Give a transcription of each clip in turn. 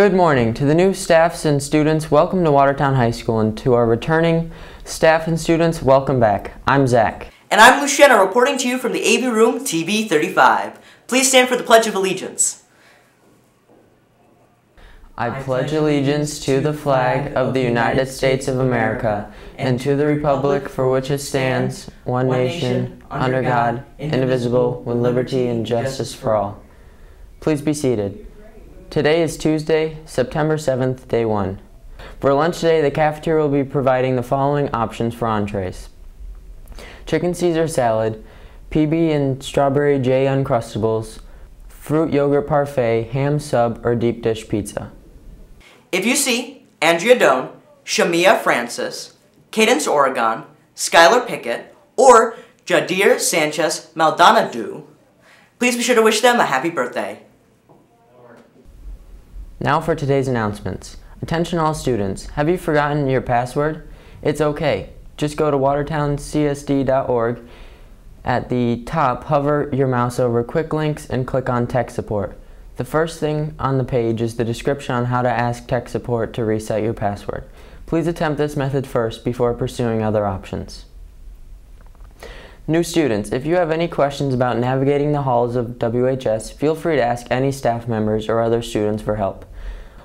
Good morning to the new staffs and students. Welcome to Watertown High School, and to our returning staff and students, welcome back. I'm Zach. And I'm Luciana, reporting to you from the AV Room, TV 35. Please stand for the Pledge of Allegiance. I pledge allegiance to the flag of the United States of America and to the republic for which it stands, one nation, under God, indivisible, with liberty and justice for all. Please be seated. Today is Tuesday, September 7th, day 1. For lunch today, the cafeteria will be providing the following options for entrees: chicken Caesar salad, PB and strawberry J Uncrustables, fruit yogurt parfait, ham sub, or deep dish pizza. If you see Andrea Doan, Shamia Francis, Cadence Oregon, Skylar Pickett, or Jadir Sanchez Maldonado, please be sure to wish them a happy birthday. Now for today's announcements. Attention all students, have you forgotten your password? It's okay. Just go to watertowncsd.org. At the top, hover your mouse over quick links and click on tech support. The first thing on the page is the description on how to ask tech support to reset your password. Please attempt this method first before pursuing other options. New students, if you have any questions about navigating the halls of WHS, feel free to ask any staff members or other students for help.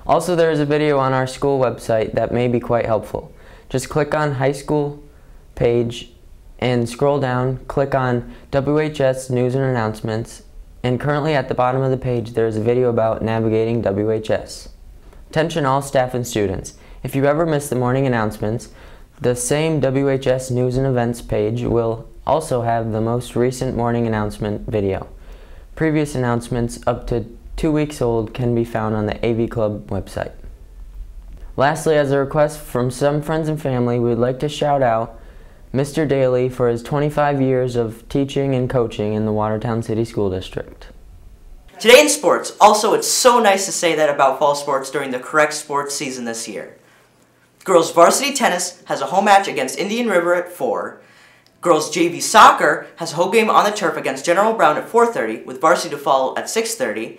Also, there is a video on our school website that may be quite helpful. Just click on High School page and scroll down, click on WHS News and Announcements, and currently at the bottom of the page there is a video about navigating WHS. Attention all staff and students, if you ever miss the morning announcements, the same WHS News and Events page will also have the most recent morning announcement video. Previous announcements up to 2 weeks old can be found on the AV Club website. Lastly, as a request from some friends and family, we would like to shout out Mr. Daly for his 25 years of teaching and coaching in the Watertown City School District. Today in sports, also it's so nice to say that about fall sports during the correct sports season this year. Girls varsity tennis has a home match against Indian River at 4. Girls JV soccer has a home game on the turf against General Brown at 4:30, with varsity to follow at 6:30.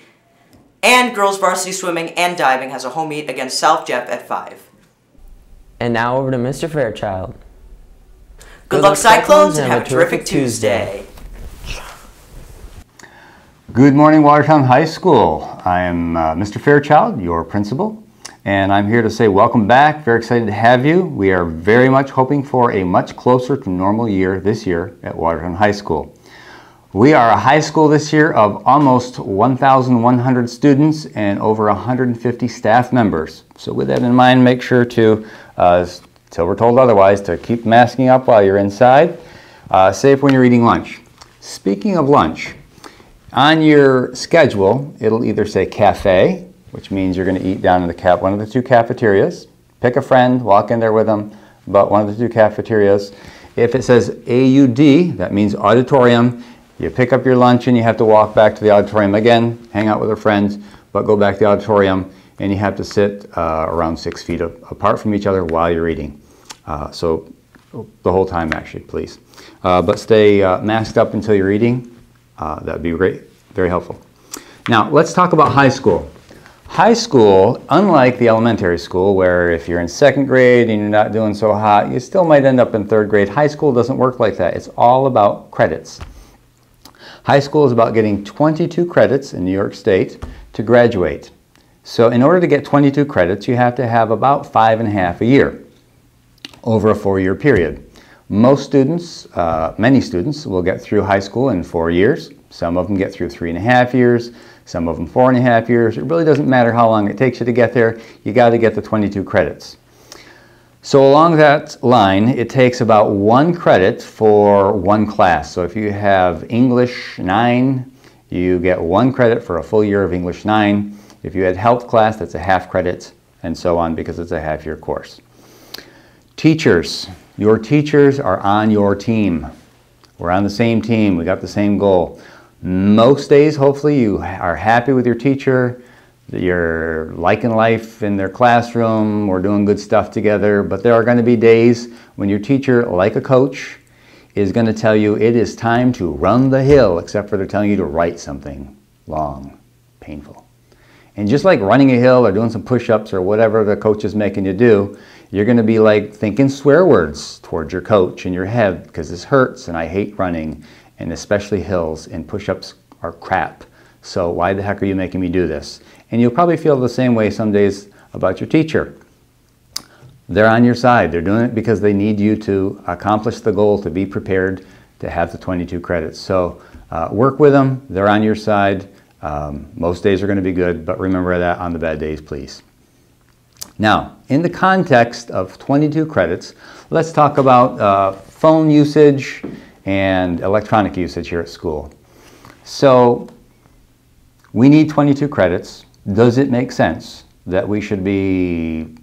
And girls varsity swimming and diving has a home meet against South Jeff at 5. And now over to Mr. Fairchild. Good luck Cyclones, and have a terrific Tuesday. Good morning, Watertown High School. I am Mr. Fairchild, your principal, and I'm here to say welcome back. Very excited to have you. We are very much hoping for a much closer to normal year this year at Watertown High School. We are a high school this year of almost 1,100 students and over 150 staff members. So with that in mind, make sure to, till we're told otherwise, to keep masking up while you're inside. Safe when you're eating lunch. Speaking of lunch, on your schedule, it'll either say cafe, which means you're going to eat down in the one of the two cafeterias. Pick a friend, walk in there with them, but one of the two cafeterias. If it says AUD, that means auditorium. You pick up your lunch and you have to walk back to the auditorium again, hang out with your friends, but go back to the auditorium and you have to sit around 6 feet apart from each other while you're eating. So the whole time actually, please. But stay masked up until you're eating. That would be great, very helpful. Now let's talk about high school. High school, unlike the elementary school where if you're in 2nd grade and you're not doing so hot, you still might end up in 3rd grade. High school doesn't work like that. It's all about credits. High school is about getting 22 credits in New York State to graduate. So in order to get 22 credits, you have to have about 5.5 a year over a 4-year period. Most students, many students, will get through high school in 4 years. Some of them get through 3.5 years, some of them 4.5 years. It really doesn't matter how long it takes you to get there. You got to get the 22 credits. So along that line, it takes about 1 credit for 1 class. So if you have English 9, you get 1 credit for a full year of English 9. If you had health class, that's a half credit, and so on, because it's a half-year course. Teachers, your teachers are on your team. We're on the same team. We got the same goal. Most days, hopefully, you are happy with your teacher. You're liking life in their classroom, we're doing good stuff together, but there are going to be days when your teacher, like a coach, is going to tell you it is time to run the hill, except for they're telling you to write something long, painful. And just like running a hill or doing some push-ups or whatever the coach is making you do, you're going to be like thinking swear words towards your coach in your head, because this hurts and I hate running, and especially hills, and push-ups are crap. So why the heck are you making me do this? And you'll probably feel the same way some days about your teacher. They're on your side. They're doing it because they need you to accomplish the goal, to be prepared to have the 22 credits. So work with them. They're on your side. Most days are going to be good, but remember that on the bad days, please. Now, in the context of 22 credits, let's talk about phone usage and electronic usage here at school. So we need 22 credits. Does it make sense that we should be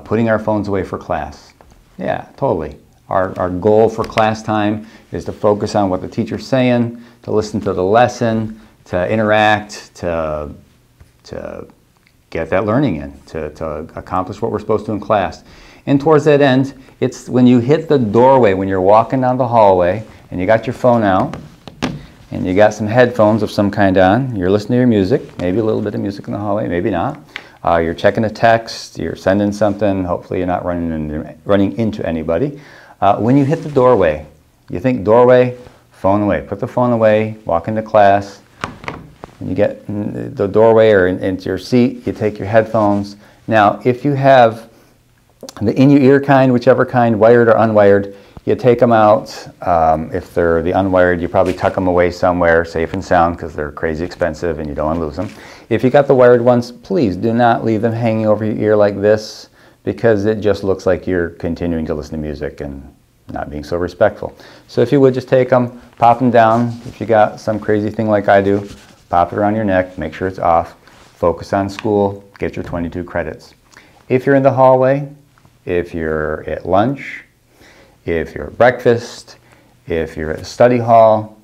putting our phones away for class? Yeah, totally. Our goal for class time is to focus on what the teacher's saying, to listen to the lesson, to interact, to get that learning in, to accomplish what we're supposed to in class. And towards that end, it's when you hit the doorway, when you're walking down the hallway, and you got your phone out, and you got some headphones of some kind on, you're listening to your music, maybe a little bit of music in the hallway, maybe not. You're checking a text, you're sending something, hopefully you're not running into anybody. When you hit the doorway, you think doorway, phone away. Put the phone away, walk into class. When you get in the doorway or into your seat, you take your headphones. Now, if you have the in-your-ear kind, whichever kind, wired or unwired, you take them out. If they're the unwired, you probably tuck them away somewhere safe and sound, because they're crazy expensive and you don't want to lose them. If you got the wired ones, please do not leave them hanging over your ear like this, because it just looks like you're continuing to listen to music and not being so respectful. So if you would just take them, pop them down. If you got some crazy thing like I do, pop it around your neck, make sure it's off, focus on school, get your 22 credits. If you're in the hallway, if you're at lunch, if you're at breakfast, if you're at a study hall,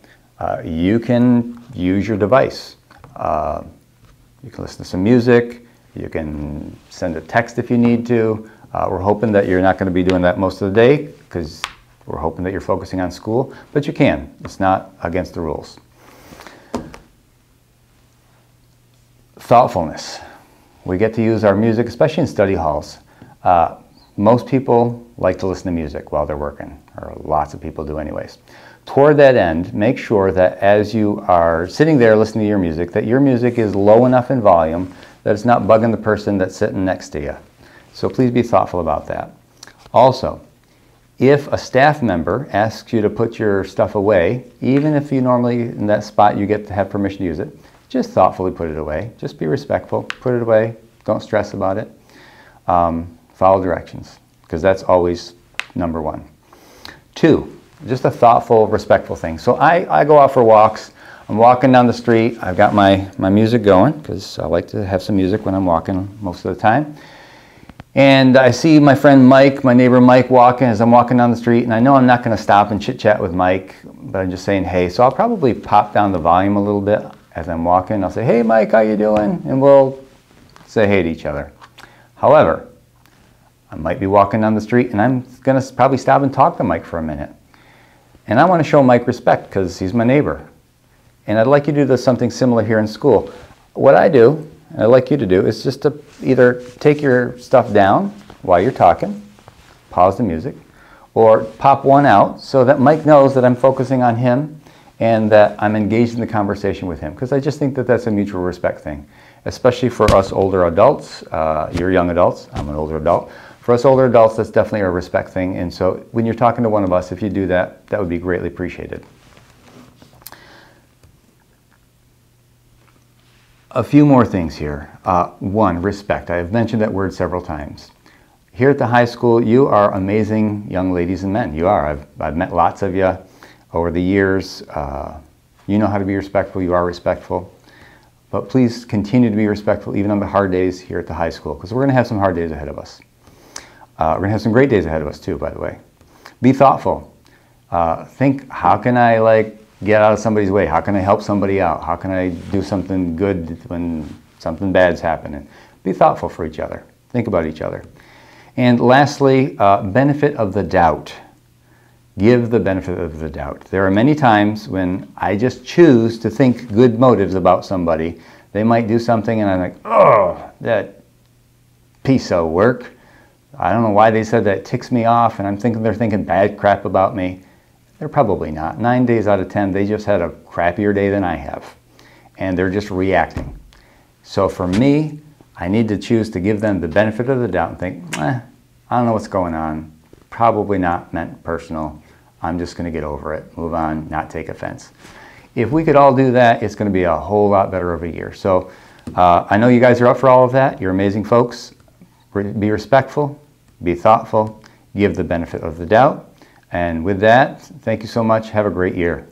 you can use your device. You can listen to some music, you can send a text if you need to. We're hoping that you're not going to be doing that most of the day, because we're hoping that you're focusing on school, but you can. It's not against the rules. Thoughtfulness. We get to use our music, especially in study halls. Most people like to listen to music while they're working, or lots of people do anyways. Toward that end, make sure that as you are sitting there listening to your music, that your music is low enough in volume that it's not bugging the person that's sitting next to you. So please be thoughtful about that. Also, if a staff member asks you to put your stuff away, even if you normally in that spot you get to have permission to use it, just thoughtfully put it away. Just be respectful. Put it away. Don't stress about it. Follow directions, because that's always number one. 2, just a thoughtful, respectful thing. So I go out for walks. I'm walking down the street. I've got my music going, because I like to have some music when I'm walking most of the time. And I see my friend Mike, my neighbor Mike, walking as I'm walking down the street, and I know I'm not going to stop and chit-chat with Mike, but I'm just saying hey. So I'll probably pop down the volume a little bit as I'm walking. I'll say, hey Mike, how you doing? And we'll say hey to each other. However, I might be walking down the street and I'm going to probably stop and talk to Mike for a minute. And I want to show Mike respect because he's my neighbor. And I'd like you to do something similar here in school. What I do, and I'd like you to do, is just to either take your stuff down while you're talking, pause the music, or pop one out so that Mike knows that I'm focusing on him and that I'm engaged in the conversation with him. Because I just think that that's a mutual respect thing, especially for us older adults. You're young adults, I'm an older adult. For us older adults, that's definitely a respect thing. And so when you're talking to one of us, if you do that, that would be greatly appreciated. A few more things here. 1, respect. I have mentioned that word several times. Here at the high school, you are amazing young ladies and men. You are. I've met lots of you over the years. You know how to be respectful. You are respectful. But please continue to be respectful even on the hard days here at the high school, because we're going to have some hard days ahead of us. We're going to have some great days ahead of us too, by the way. Be thoughtful. Think, how can I get out of somebody's way? How can I help somebody out? How can I do something good when something bad's happening? Be thoughtful for each other. Think about each other. And lastly, benefit of the doubt. Give the benefit of the doubt. There are many times when I just choose to think good motives about somebody They might do something and I'm like, oh, that piece of work. I don't know why they said that, it ticks me off, and I'm thinking they're thinking bad crap about me. They're probably not. 9 days out of 10, they just had a crappier day than I have. And they're just reacting. So for me, I need to choose to give them the benefit of the doubt and think, I don't know what's going on. Probably not meant personal. I'm just going to get over it, move on, not take offense. If we could all do that, it's going to be a whole lot better of a year. So I know you guys are up for all of that. You're amazing folks. Be respectful, be thoughtful, give the benefit of the doubt. And with that, thank you so much. Have a great year.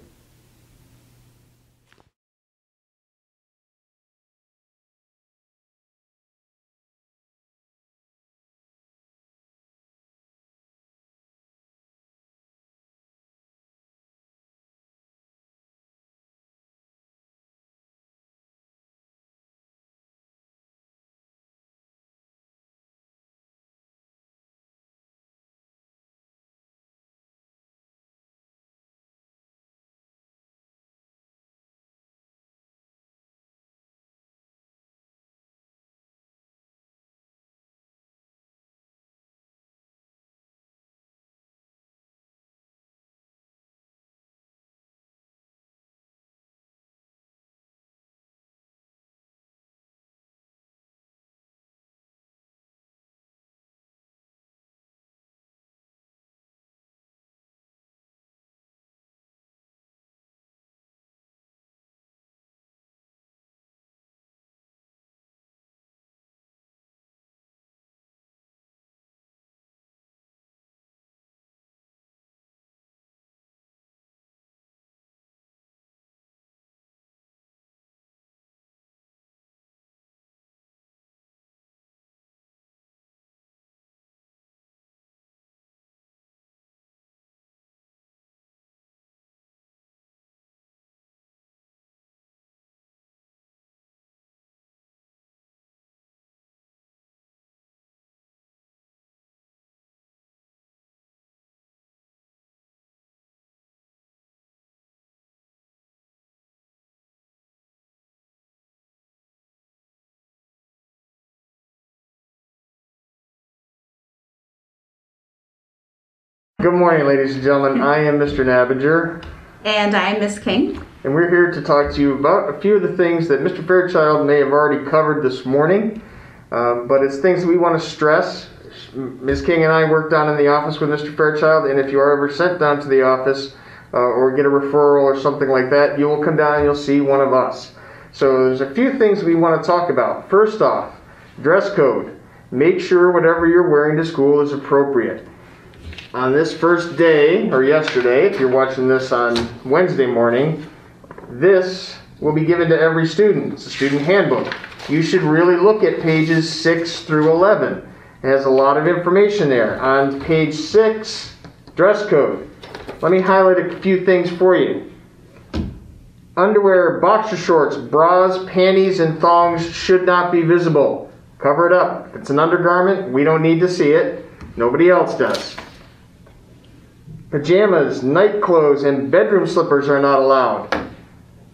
Good morning, ladies and gentlemen. I am Mr. Nabinger. And I'm Miss King. And we're here to talk to you about a few of the things that Mr. Fairchild may have already covered this morning, but it's things that we want to stress. Ms. King and I work down in the office with Mr. Fairchild, and if you are ever sent down to the office or get a referral or something like that, you will come down and you'll see one of us. So there's a few things we want to talk about. First off, dress code. Make sure whatever you're wearing to school is appropriate. On this first day, or yesterday, if you're watching this on Wednesday morning, this will be given to every student. It's a student handbook. You should really look at pages 6 through 11. It has a lot of information there. On page 6, dress code. Let me highlight a few things for you. Underwear, boxer shorts, bras, panties, and thongs should not be visible. Cover it up. If it's an undergarment, we don't need to see it. Nobody else does. Pajamas, night clothes, and bedroom slippers are not allowed.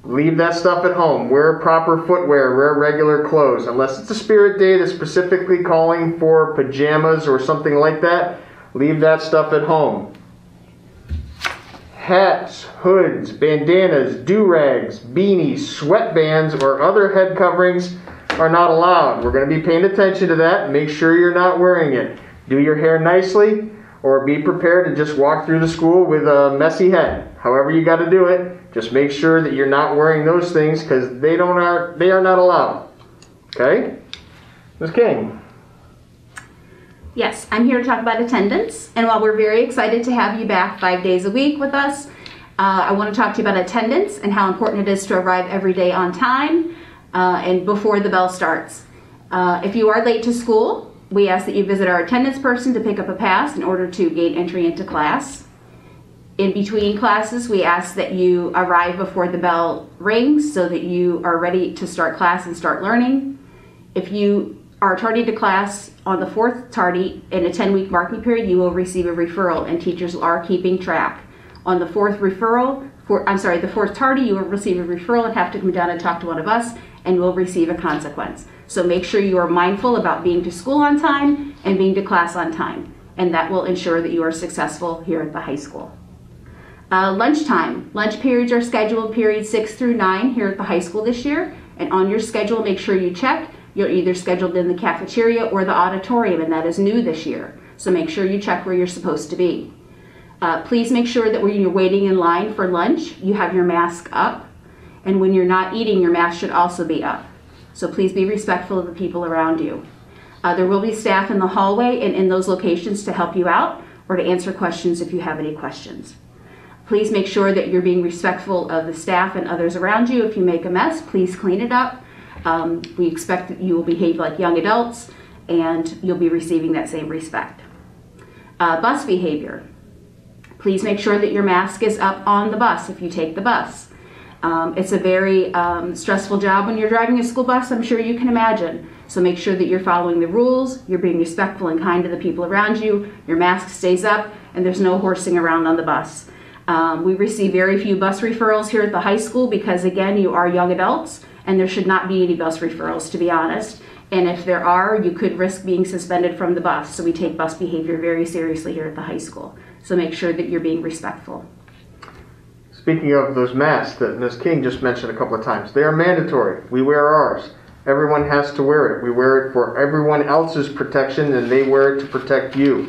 Leave that stuff at home. Wear proper footwear. Wear regular clothes. Unless it's a spirit day that's specifically calling for pajamas or something like that, leave that stuff at home. Hats, hoods, bandanas, do-rags, beanies, sweatbands, or other head coverings are not allowed. We're going to be paying attention to that. Make sure you're not wearing it. Do your hair nicely, or be prepared to just walk through the school with a messy head. However you got to do it, just make sure that you're not wearing those things because they are not allowed. Okay? Ms. King. Yes, I'm here to talk about attendance. And while we're very excited to have you back 5 days a week with us, I want to talk to you about attendance and how important it is to arrive every day on time and before the bell starts. If you are late to school, we ask that you visit our attendance person to pick up a pass in order to gain entry into class. In between classes, we ask that you arrive before the bell rings so that you are ready to start class and start learning. If you are tardy to class on the fourth tardy in a 10-week marking period, you will receive a referral, and teachers are keeping track. On the fourth tardy, you will receive a referral and have to come down and talk to one of us, and will receive a consequence. So make sure you are mindful about being to school on time and being to class on time, and that will ensure that you are successful here at the high school. Lunchtime. Lunch periods are scheduled periods 6 through 9 here at the high school this year, and on your schedule make sure you check. You're either scheduled in the cafeteria or the auditorium, and that is new this year. So make sure you check where you're supposed to be. Please make sure that when you're waiting in line for lunch, you have your mask up. And when you're not eating, your mask should also be up. So please be respectful of the people around you. There will be staff in the hallway and in those locations to help you out or to answer questions if you have any questions. Please make sure that you're being respectful of the staff and others around you. If you make a mess, please clean it up. We expect that you will behave like young adults and you'll be receiving that same respect. Bus behavior. Please make sure that your mask is up on the bus if you take the bus. It's a very stressful job when you're driving a school bus, I'm sure you can imagine. So make sure that you're following the rules, you're being respectful and kind to the people around you, your mask stays up, and there's no horsing around on the bus. We receive very few bus referrals here at the high school because, again, you are young adults, and there should not be any bus referrals, to be honest. And if there are, you could risk being suspended from the bus. So we take bus behavior very seriously here at the high school. So make sure that you're being respectful. Speaking of those masks that Ms. King just mentioned a couple of times, they are mandatory. We wear ours. Everyone has to wear it. We wear it for everyone else's protection, and they wear it to protect you.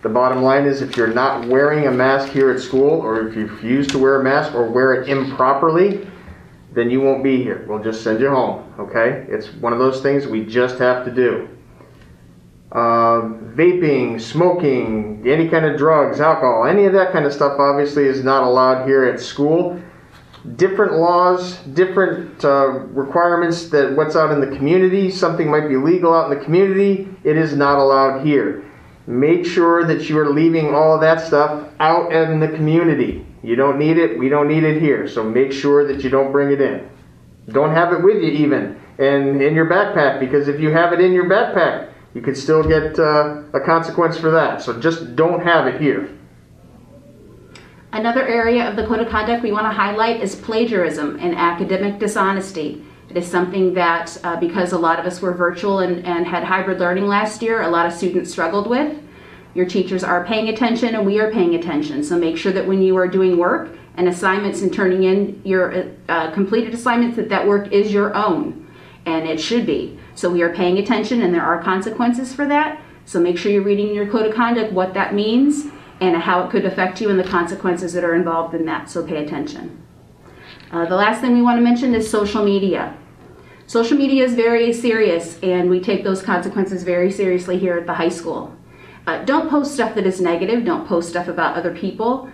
The bottom line is, if you're not wearing a mask here at school, or if you refuse to wear a mask or wear it improperly, then you won't be here. We'll just send you home, okay? It's one of those things we just have to do. Vaping, smoking, any kind of drugs, alcohol, any of that kind of stuff obviously is not allowed here at school. Different laws, different requirements that what's out in the community, something might be legal out in the community, it is not allowed here. Make sure that you are leaving all of that stuff out in the community. You don't need it, we don't need it here, so make sure that you don't bring it in. Don't have it with you even, and in your backpack, because if you have it in your backpack, you could still get a consequence for that. So just don't have it here. Another area of the code of conduct we want to highlight is plagiarism and academic dishonesty. It is something that, because a lot of us were virtual and had hybrid learning last year, a lot of students struggled with. Your teachers are paying attention and we are paying attention. So make sure that when you are doing work and assignments and turning in your completed assignments, that work is your own. And it should be. So we are paying attention and there are consequences for that. So make sure you're reading your code of conduct, what that means, and how it could affect you and the consequences that are involved in that. So pay attention. The last thing we want to mention is social media. Social media is very serious and we take those consequences very seriously here at the high school. Don't post stuff that is negative. Don't post stuff about other people.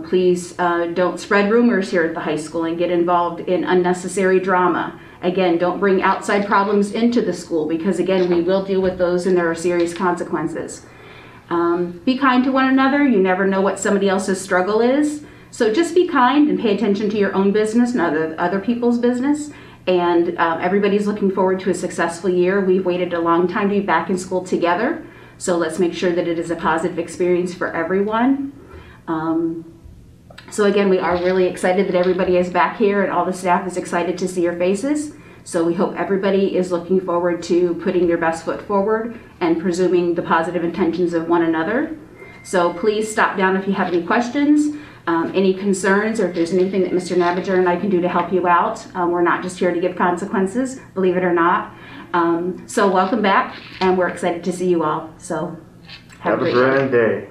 Please don't spread rumors here at the high school and get involved in unnecessary drama. Again, don't bring outside problems into the school because, again, we will deal with those and there are serious consequences. Be kind to one another. You never know what somebody else's struggle is. So just be kind and pay attention to your own business and other people's business. And everybody's looking forward to a successful year. We've waited a long time to be back in school together. So let's make sure that it is a positive experience for everyone. So again, we are really excited that everybody is back here and all the staff is excited to see your faces. So we hope everybody is looking forward to putting their best foot forward and presuming the positive intentions of one another. So please stop down if you have any questions, any concerns, or if there's anything that Mr. Navager and I can do to help you out. We're not just here to give consequences, believe it or not. So welcome back, and we're excited to see you all. So have a great grand day.